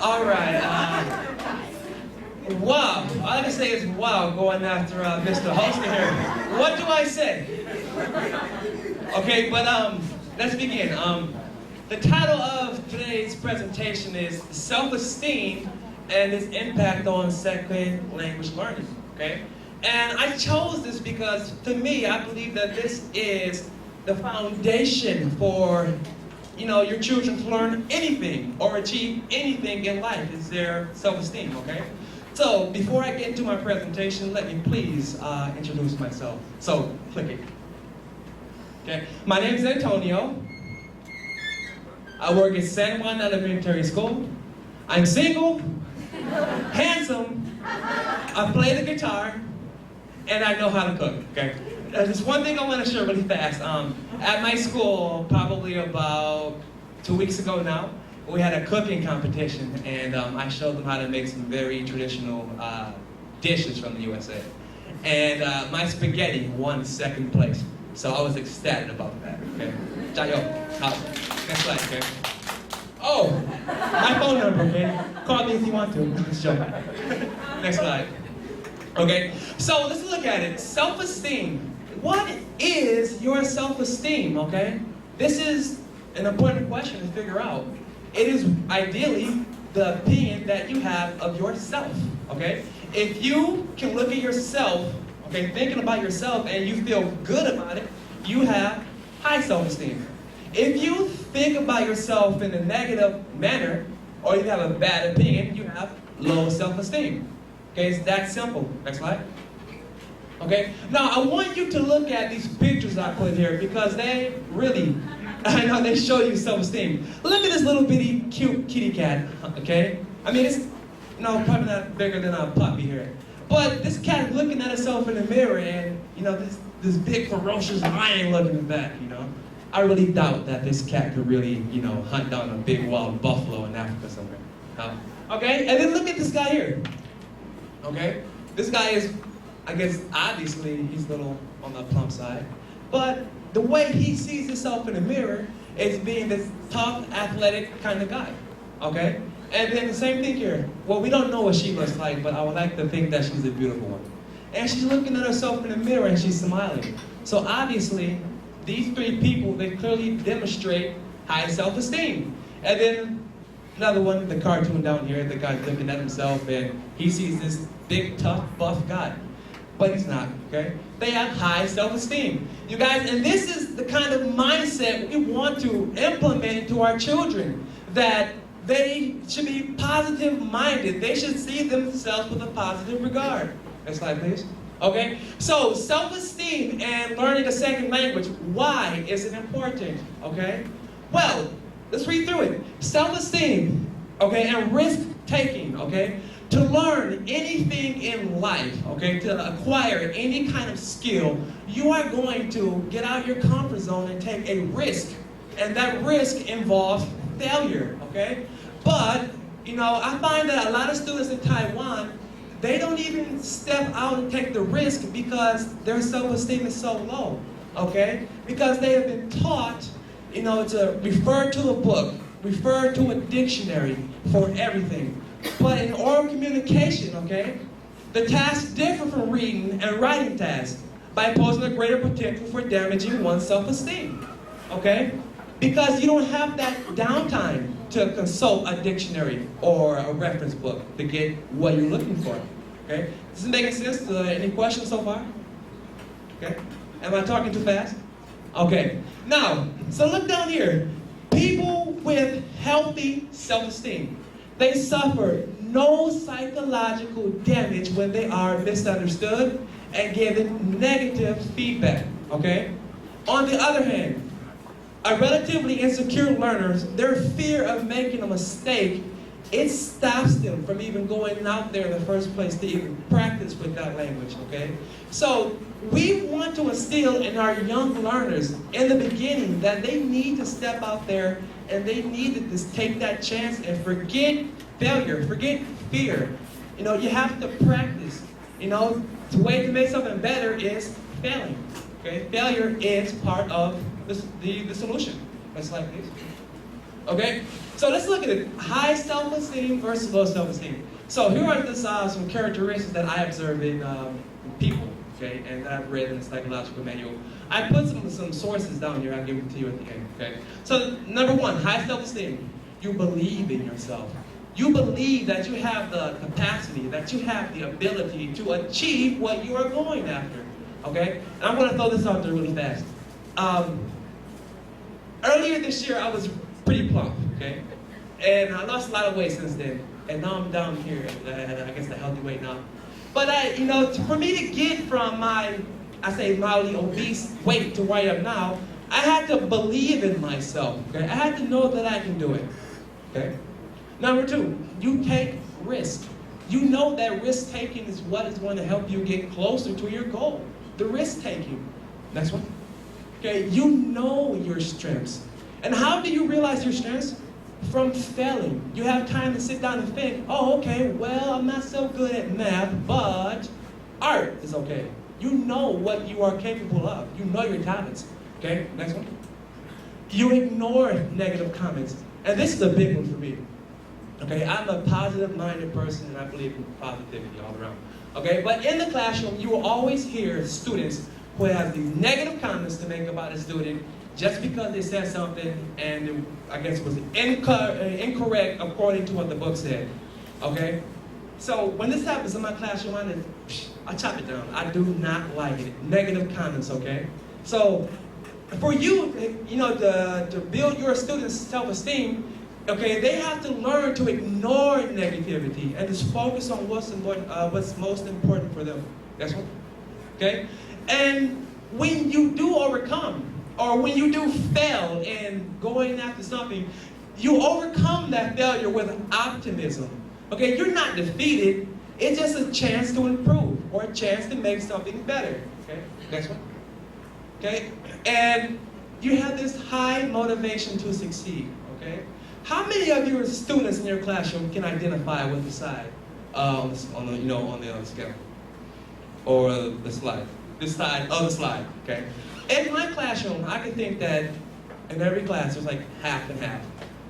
All right. Wow. All I can say is wow going after Mr. Holster here. What do I say? Okay, but let's begin. The title of today's presentation is Self-Esteem and its Impact on Second Language Learning. Okay? And I chose this because, to me, I believe that this is the foundation for your children to learn anything or achieve anything in life is their self-esteem, okay? So, before I get into my presentation, let me please introduce myself. So, click it. Okay, my name is Antonio. I work at San Juan Elementary School. I'm single, handsome, I play the guitar, and I know how to cook, okay? There's one thing I want to share really fast. At my school, probably about 2 weeks ago now, we had a cooking competition, and I showed them how to make some very traditional dishes from the USA. And my spaghetti won second place, so I was ecstatic about that. Okay, Jayo. Next slide, okay. Oh, my phone number, okay. Call me if you want to. Show. Next slide. Okay, so let's look at it. Self-esteem. What is your self-esteem, okay? This is an important question to figure out. It is ideally the opinion that you have of yourself, okay? If you can look at yourself, okay, thinking about yourself and you feel good about it, you have high self-esteem. If you think about yourself in a negative manner, or you have a bad opinion, you have low self-esteem. Okay, it's that simple. Next slide. Okay, now I want you to look at these pictures I put here because they really, I know they show you self-esteem. Look at this little bitty cute kitty cat, okay? I mean, it's, probably not bigger than a puppy here. But this cat is looking at itself in the mirror and, this big ferocious lion looking at back, I really doubt that this cat could really, hunt down a big wild buffalo in Africa somewhere. Okay, and then look at this guy here. Okay, this guy is, I guess, obviously, he's a little on the plump side. But the way he sees himself in the mirror is being this tough, athletic kind of guy. Okay? And then the same thing here. Well, we don't know what she looks like, but I would like to think that she's a beautiful one. And she's looking at herself in the mirror and she's smiling. So obviously, these three people, they clearly demonstrate high self-esteem. And then another one, the cartoon down here, the guy's looking at himself and he sees this big, tough, buff guy. But he's not, okay? They have high self-esteem. You guys, and this is the kind of mindset we want to implement into our children, that they should be positive-minded. They should see themselves with a positive regard. Next slide, please. Okay? So, self-esteem and learning a second language, why is it important? Okay? Well, let's read through it. Self-esteem, okay, and risk-taking, okay? To learn anything in life, okay, to acquire any kind of skill, you are going to get out of your comfort zone and take a risk. And that risk involves failure, okay? But, I find that a lot of students in Taiwan, they don't even step out and take the risk because their self-esteem is so low, okay? Because they have been taught, to refer to a book, refer to a dictionary for everything. But in oral communication, okay, the tasks differ from reading and writing tasks by posing a greater potential for damaging one's self-esteem, okay? Because you don't have that downtime to consult a dictionary or a reference book to get what you're looking for, okay? This is making sense? Any questions so far? Okay? Am I talking too fast? Okay. Now, so look down here. People with healthy self-esteem, they suffer no psychological damage when they are misunderstood and given negative feedback, okay? On the other hand, a relatively insecure learners, their fear of making a mistake, it stops them from even going out there in the first place to even practice with that language, okay? So we want to instill in our young learners in the beginning that they need to step out there and they need to just take that chance and forget failure, forget fear. You have to practice. The way to make something better is failing. Okay, failure is part of the solution. Next slide, please. Okay? So let's look at it. High self-esteem versus low self-esteem. So here are some characteristics that I observe in people, okay, and that I've read in the psychological manual. I put some sources down here. I'll give them to you at the end, okay? So number one, high self-esteem. You believe in yourself. You believe that you have the capacity, that you have the ability to achieve what you are going after, okay? And I'm going to throw this out there really fast. Earlier this year, I was pretty plump, okay? And I lost a lot of weight since then. And now I'm down here at, I guess, the healthy weight now. But for me to get from my, I say mildly obese weight to where I am now, I had to believe in myself, okay? I had to know that I can do it, okay? Number two, you take risk. You know that risk taking is what is going to help you get closer to your goal. The risk taking. Next one. Okay, you know your strengths. And how do you realize your strengths? From failing. You have time to sit down and think, oh, okay, well, I'm not so good at math, but art is okay. You know what you are capable of. You know your talents. Okay, next one. You ignore negative comments. And this is a big one for me. Okay, I'm a positive-minded person, and I believe in positivity all around. Okay, but in the classroom, you will always hear students who have these negative comments to make about a student just because they said something and it, I guess, was incorrect according to what the book said. Okay, so when this happens in my classroom, I chop it down. I do not like it. Negative comments. Okay, so for you, to build your students' self-esteem. Okay, they have to learn to ignore negativity and just focus on what's most important for them. That's what. Okay, and when you do overcome, or when you do fail in going after something, you overcome that failure with optimism. Okay, you're not defeated. It's just a chance to improve or a chance to make something better. Okay, next one. Okay, and you have this high motivation to succeed. Okay. How many of your students in your classroom can identify with the side on the scale or the slide? This side of the slide, okay? In my classroom, I can think that in every class there's like half and half.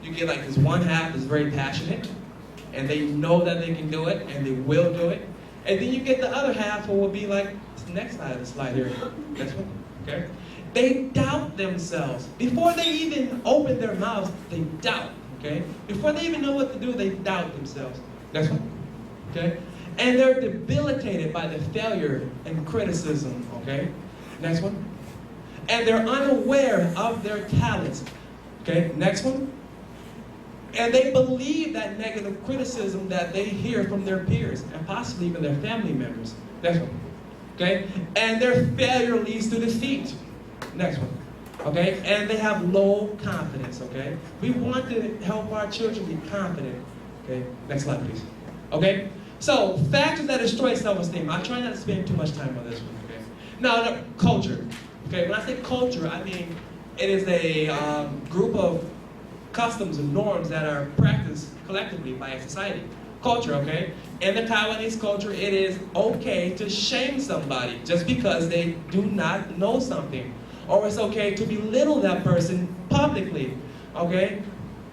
You get like this one half is very passionate, and they know that they can do it, and they will do it. And then you get the other half who will be like the next side of the slide here. Next one, okay? They doubt themselves. Before they even open their mouths, they doubt. Okay? Before they even know what to do, they doubt themselves. Next one. Okay? And they're debilitated by the failure and criticism. Okay? Next one. And they're unaware of their talents. Okay? Next one. And they believe that negative criticism that they hear from their peers and possibly even their family members. Next one. Okay? And their failure leads to defeat. Next one. Okay, and they have low confidence, okay? We want to help our children be confident. Okay, next slide, please. Okay, so factors that destroy self-esteem. I try not to spend too much time on this one, okay? Now, culture. Okay, when I say culture, I mean it is a group of customs and norms that are practiced collectively by a society. Culture, okay? In the Taiwanese culture, it is okay to shame somebody just because they do not know something. Or it's okay to belittle that person publicly, okay?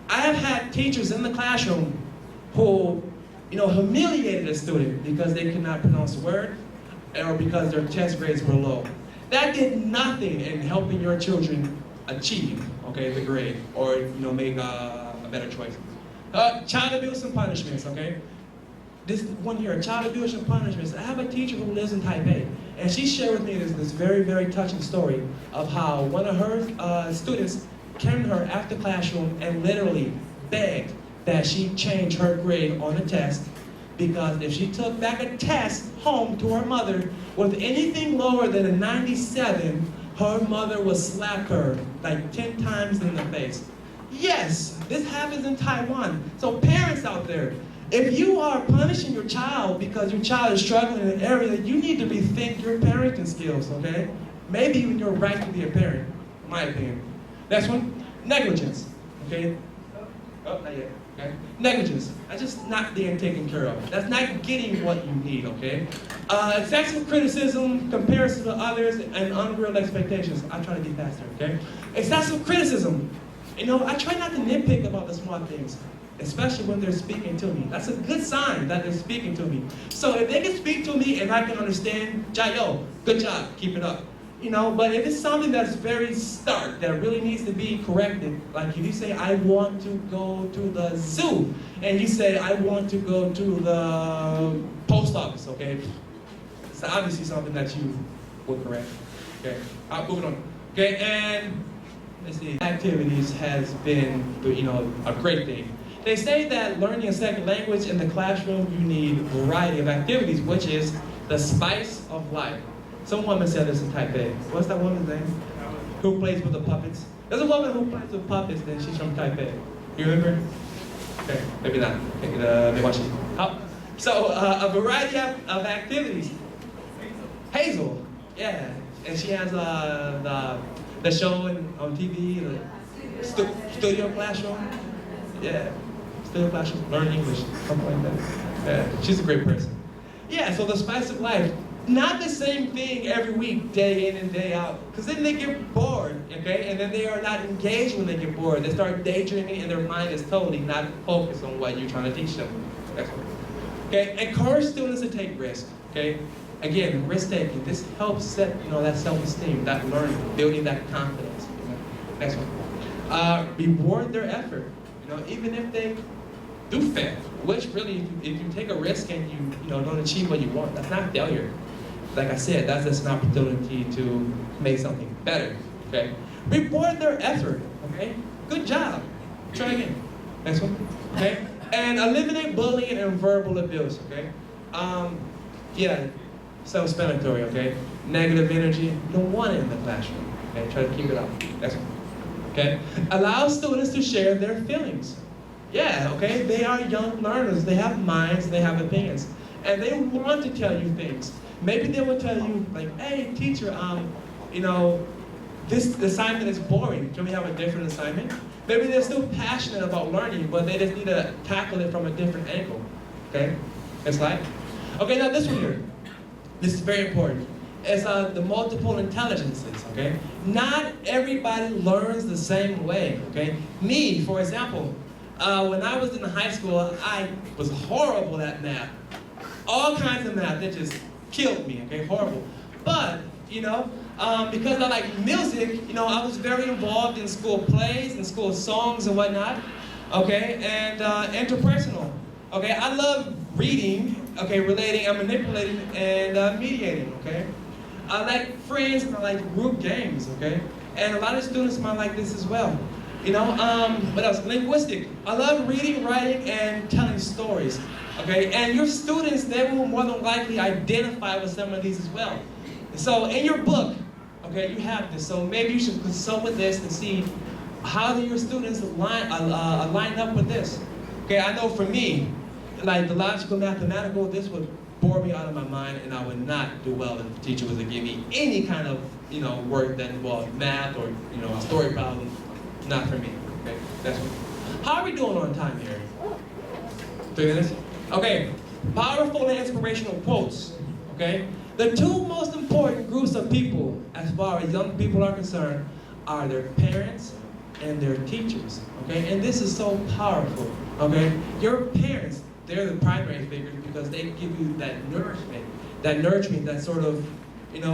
I have had teachers in the classroom who, humiliated a student because they could not pronounce a word or because their test grades were low. That did nothing in helping your children achieve, okay, the grade or, make a better choice. Child abuse and punishments, okay? This one here, child abuse and punishments. I have a teacher who lives in Taipei, and she shared with me this very, very touching story of how one of her students came to her after classroom and literally begged that she change her grade on a test because if she took back a test home to her mother with anything lower than a 97, her mother would slap her like 10 times in the face. Yes, this happens in Taiwan. So parents out there, if you are punishing your child because your child is struggling in an area, you need to rethink your parenting skills, okay? Maybe even your right to be a parent, in my opinion. Next one, negligence, okay? Oh, not yet, okay? Negligence, that's just not being taken care of. That's not getting what you need, okay? Excessive criticism, comparison to others, and unreal expectations. I'll try to be faster, okay? Excessive criticism. You know, I try not to nitpick about the small things, especially when they're speaking to me. That's a good sign that they're speaking to me. So if they can speak to me and I can understand, Jayo, good job, keep it up. You know, but if it's something that's very stark, that really needs to be corrected, like if you say, I want to go to the zoo, and you say, I want to go to the post office, okay? It's obviously something that you will correct. Okay, moving on. Okay, and let's see, activities has been, you know, a great thing. They say that learning a second language in the classroom, you need a variety of activities, which is the spice of life. Some woman said this in Taipei. What's that woman's name? Who plays with the puppets? There's a woman who plays with puppets, and she's from Taipei. You remember? Okay, maybe not. Maybe watch it. So, a variety of activities. Hazel, yeah. And she has the show on TV, the studio classroom. Yeah, studio classroom, learn English, something like that. Yeah, she's a great person. Yeah, so the spice of life. Not the same thing every week, day in and day out. Because then they get bored, okay? And then they are not engaged when they get bored. They start daydreaming and their mind is totally not focused on what you're trying to teach them. Okay, encourage students to take risks, okay? Again, risk-taking. This helps set, you know, that self-esteem, that learning, building that confidence. Next one. Reward their effort, you know, even if they do fail. Which really, if you take a risk and you know, don't achieve what you want, that's not failure. Like I said, that's just an opportunity to make something better, okay? Reward their effort, okay? Good job. Try again. Next one, okay? And eliminate bullying and verbal abuse, okay? Yeah, self-explanatory, okay? Negative energy, you don't want it in the classroom, okay? Try to keep it up. Next one, okay? Allow students to share their feelings. Yeah, okay? They are young learners. They have minds, they have opinions. And they want to tell you things. Maybe they will tell you, like, hey, teacher, you know, this assignment is boring. Can we have a different assignment? Maybe they're still passionate about learning, but they just need to tackle it from a different angle. Okay? Next slide. Okay, now this one here. This is very important. It's the multiple intelligences, okay? Not everybody learns the same way, okay? Me, for example, when I was in high school, I was horrible at math. All kinds of math, that just killed me, okay, horrible. But, you know, because I like music, you know, I was very involved in school plays and school songs and whatnot, okay, and interpersonal, okay. I love reading, okay, relating and manipulating and mediating, okay. I like friends and I like group games, okay, and a lot of students might like this as well. You know, what else? Linguistic. I love reading, writing, and telling stories. Okay, and your students, they will more than likely identify with some of these as well. So in your book, okay, you have this. So maybe you should consult with this and see how do your students line up with this. Okay, I know for me, like the logical, mathematical, this would bore me out of my mind, and I would not do well if the teacher was to give me any kind of, you know, work that involved math or, you know, a story problem. Not for me. Okay, that's what. How are we doing on time here? 3 minutes? Okay, powerful and inspirational quotes. Okay, the two most important groups of people, as far as young people are concerned, are their parents and their teachers. Okay, and this is so powerful. Okay, your parents, they're the primary figures because they give you that nourishment, that sort of, you know,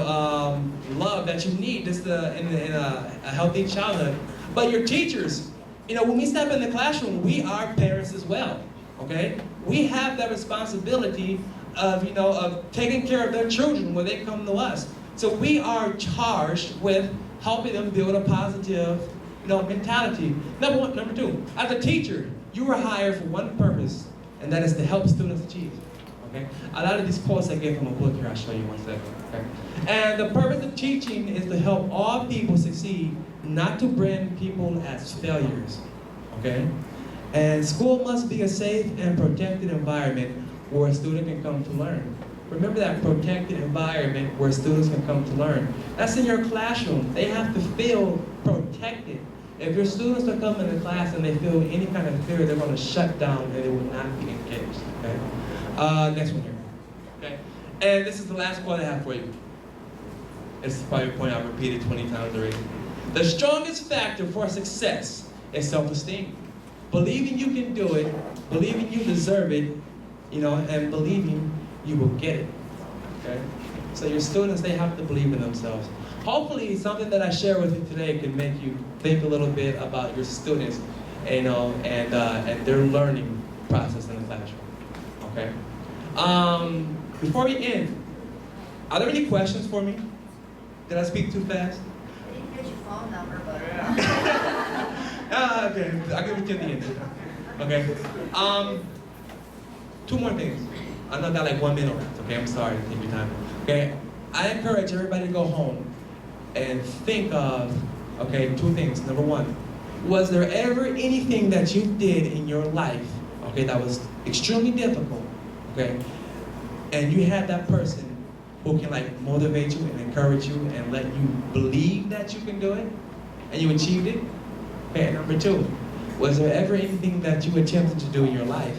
love that you need just in a healthy childhood. But your teachers, you know, when we step in the classroom, we are parents as well, okay? We have that responsibility of, you know, of taking care of their children when they come to us. So we are charged with helping them build a positive, you know, mentality. Number one. Number two, as a teacher, you were hired for one purpose, and that is to help students achieve, okay? A lot of these quotes I get from a book here, I'll show you one second, okay? And the purpose of teaching is to help all people succeed, not to brand people as failures, okay? And school must be a safe and protected environment where a student can come to learn. Remember that protected environment where students can come to learn. That's in your classroom. They have to feel protected. If your students are coming to class and they feel any kind of fear, they're going to shut down and they will not be engaged, okay? Next one here, okay? And this is the last quote I have for you. It's probably a point I've repeated 20 times already. The strongest factor for success is self-esteem. Believing you can do it, believing you deserve it, and believing you will get it, okay? So your students, they have to believe in themselves. Hopefully, something that I share with you today can make you think a little bit about your students, and their learning process in the classroom, okay? Before we end, are there any questions for me? Did I speak too fast? I didn't get your phone number, but... Okay, I'll give it to you at the end. Okay. Two more things. I know I got like 1 minute left, okay? I'm sorry to take your time. Okay, I encourage everybody to go home and think of, okay, two things. Number one, was there ever anything that you did in your life, okay, that was extremely difficult, okay, and you had that person who can like motivate you and encourage you and let you believe that you can do it, and you achieved it? Okay, and number two, was there ever anything that you attempted to do in your life,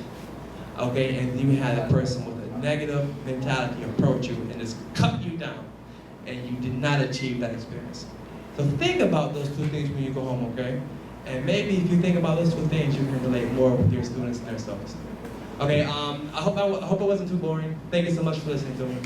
okay, and you had a person with a negative mentality approach you and just cut you down, and you did not achieve that experience? So think about those two things when you go home, okay? And maybe if you think about those two things, you can relate more with your students and their self-esteem. Okay, I hope it wasn't too boring. Thank you so much for listening to me.